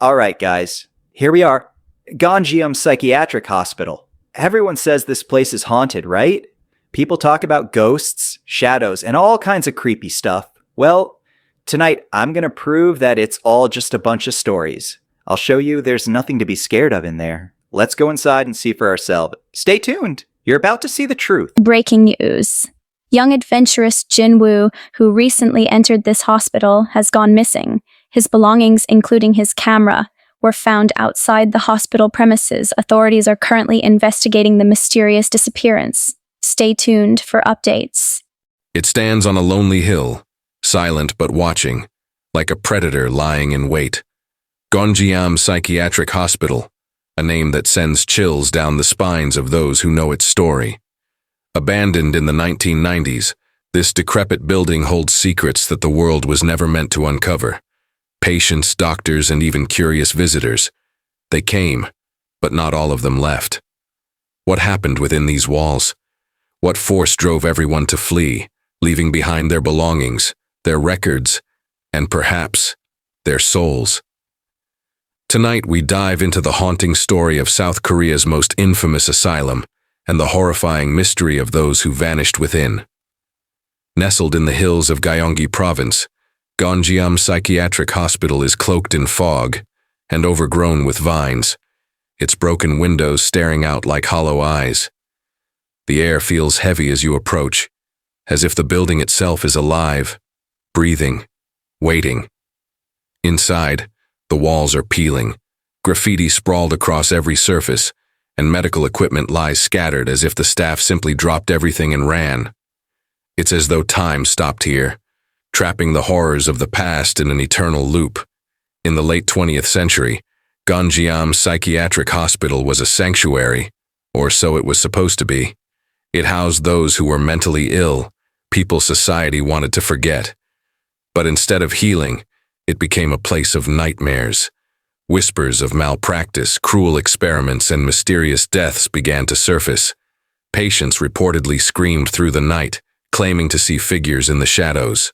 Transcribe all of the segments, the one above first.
All right, guys. Here we are. Gonjiam Psychiatric Hospital. Everyone says this place is haunted, right? People talk about ghosts, shadows, and all kinds of creepy stuff. Well, tonight I'm gonna prove that it's all just a bunch of stories. I'll show you there's nothing to be scared of in there. Let's go inside and see for ourselves. Stay tuned. You're about to see the truth. Breaking news. Young adventurous Jinwoo, who recently entered this hospital, has gone missing. His belongings, including his camera, were found outside the hospital premises. Authorities are currently investigating the mysterious disappearance. Stay tuned for updates. It stands on a lonely hill, silent but watching, like a predator lying in wait. Gonjiam Psychiatric Hospital, a name that sends chills down the spines of those who know its story. Abandoned in the 1990s, this decrepit building holds secrets that the world was never meant to uncover. Patients, doctors, and even curious visitors. They came, but not all of them left. What happened within these walls? What force drove everyone to flee, leaving behind their belongings, their records, and perhaps their souls? Tonight we dive into the haunting story of South Korea's most infamous asylum and the horrifying mystery of those who vanished within. Nestled in the hills of Gyeonggi province, Gonjiam Psychiatric Hospital is cloaked in fog and overgrown with vines, its broken windows staring out like hollow eyes. The air feels heavy as you approach, as if the building itself is alive, breathing, waiting. Inside, the walls are peeling, graffiti sprawled across every surface, and medical equipment lies scattered as if the staff simply dropped everything and ran. It's as though time stopped here, trapping the horrors of the past in an eternal loop. In the late 20th century, Gonjiam Psychiatric Hospital was a sanctuary, or so it was supposed to be. It housed those who were mentally ill, people society wanted to forget. But instead of healing, it became a place of nightmares. Whispers of malpractice, cruel experiments, and mysterious deaths began to surface. Patients reportedly screamed through the night, claiming to see figures in the shadows.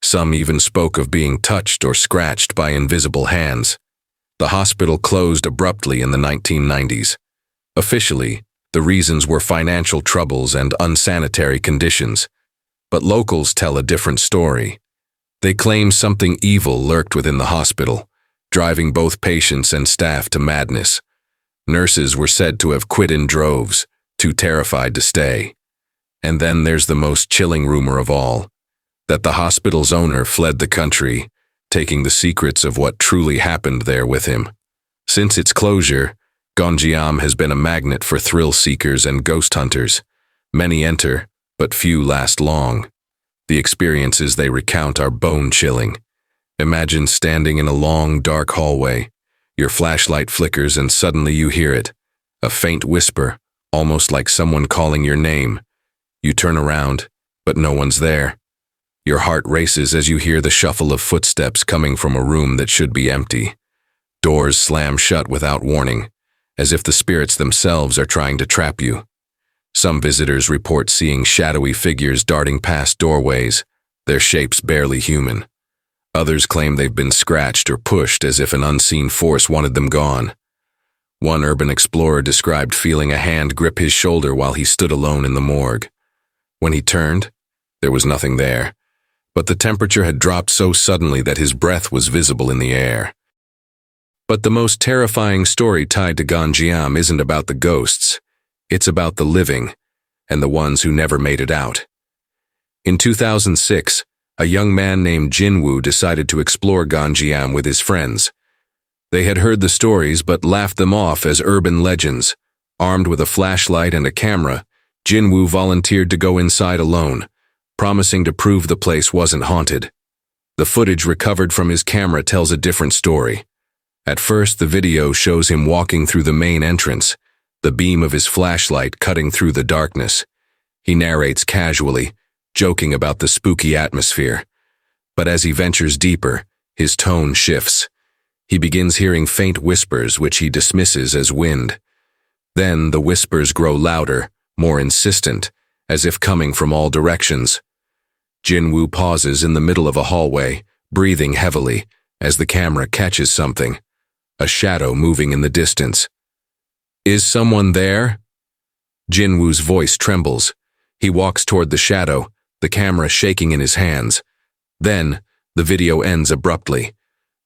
Some even spoke of being touched or scratched by invisible hands. The hospital closed abruptly in the 1990s. Officially, the reasons were financial troubles and unsanitary conditions. But locals tell a different story. They claim something evil lurked within the hospital, driving both patients and staff to madness. Nurses were said to have quit in droves, too terrified to stay. And then there's the most chilling rumor of all, that the hospital's owner fled the country, taking the secrets of what truly happened there with him. Since its closure, Gonjiam has been a magnet for thrill seekers and ghost hunters. Many enter, but few last long. The experiences they recount are bone-chilling. Imagine standing in a long, dark hallway. Your flashlight flickers and suddenly you hear it. A faint whisper, almost like someone calling your name. You turn around, but no one's there. Your heart races as you hear the shuffle of footsteps coming from a room that should be empty. Doors slam shut without warning, as if the spirits themselves are trying to trap you. Some visitors report seeing shadowy figures darting past doorways, their shapes barely human. Others claim they've been scratched or pushed as if an unseen force wanted them gone. One urban explorer described feeling a hand grip his shoulder while he stood alone in the morgue. When he turned, there was nothing there, but the temperature had dropped so suddenly that his breath was visible in the air. But the most terrifying story tied to Gonjiam isn't about the ghosts. It's about the living, and the ones who never made it out. In 2006, a young man named Jinwoo decided to explore Gonjiam with his friends. They had heard the stories but laughed them off as urban legends. Armed with a flashlight and a camera, Jinwoo volunteered to go inside alone, promising to prove the place wasn't haunted. The footage recovered from his camera tells a different story. At first, the video shows him walking through the main entrance, the beam of his flashlight cutting through the darkness. He narrates casually, joking about the spooky atmosphere. But as he ventures deeper, his tone shifts. He begins hearing faint whispers which he dismisses as wind. Then the whispers grow louder, more insistent, as if coming from all directions. Jinwoo pauses in the middle of a hallway, breathing heavily, as the camera catches something. a shadow moving in the distance. Is someone there? Jinwoo's voice trembles. He walks toward the shadow, the camera shaking in his hands. Then, the video ends abruptly.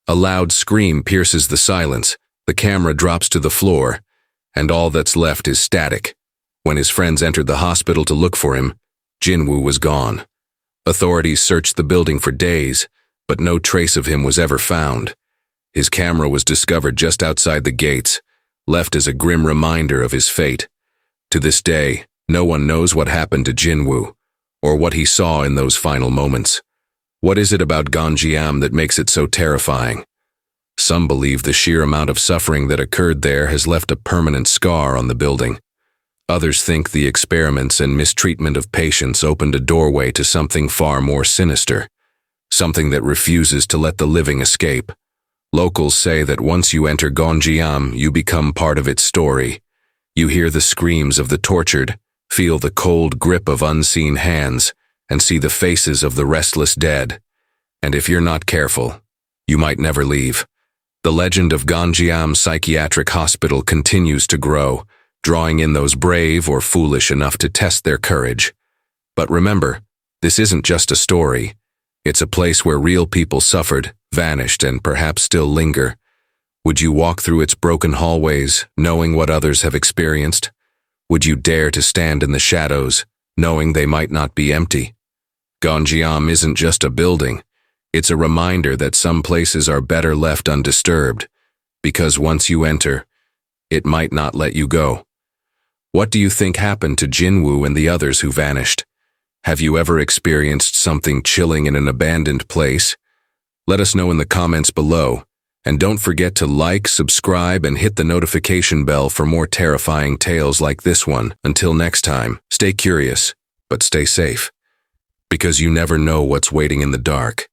A loud scream pierces the silence, the camera drops to the floor, and all that's left is static. When his friends entered the hospital to look for him, Jinwoo was gone. Authorities searched the building for days, but no trace of him was ever found. His camera was discovered just outside the gates, left as a grim reminder of his fate. To this day, no one knows what happened to Jinwoo, or what he saw in those final moments. What is it about Gonjiam that makes it so terrifying? Some believe the sheer amount of suffering that occurred there has left a permanent scar on the building. Others think the experiments and mistreatment of patients opened a doorway to something far more sinister, something that refuses to let the living escape. Locals say that once you enter Gonjiam, you become part of its story. You hear the screams of the tortured, feel the cold grip of unseen hands, and see the faces of the restless dead. And if you're not careful, you might never leave. The legend of Gonjiam Psychiatric Hospital continues to grow, drawing in those brave or foolish enough to test their courage. But remember, this isn't just a story. It's a place where real people suffered, vanished, and perhaps still linger. Would you walk through its broken hallways, knowing what others have experienced? Would you dare to stand in the shadows, knowing they might not be empty? Gonjiam isn't just a building. It's a reminder that some places are better left undisturbed, because once you enter, it might not let you go. What do you think happened to Jinwoo and the others who vanished? Have you ever experienced something chilling in an abandoned place? Let us know in the comments below, and don't forget to like, subscribe, and hit the notification bell for more terrifying tales like this one. Until next time, stay curious, but stay safe, because you never know what's waiting in the dark.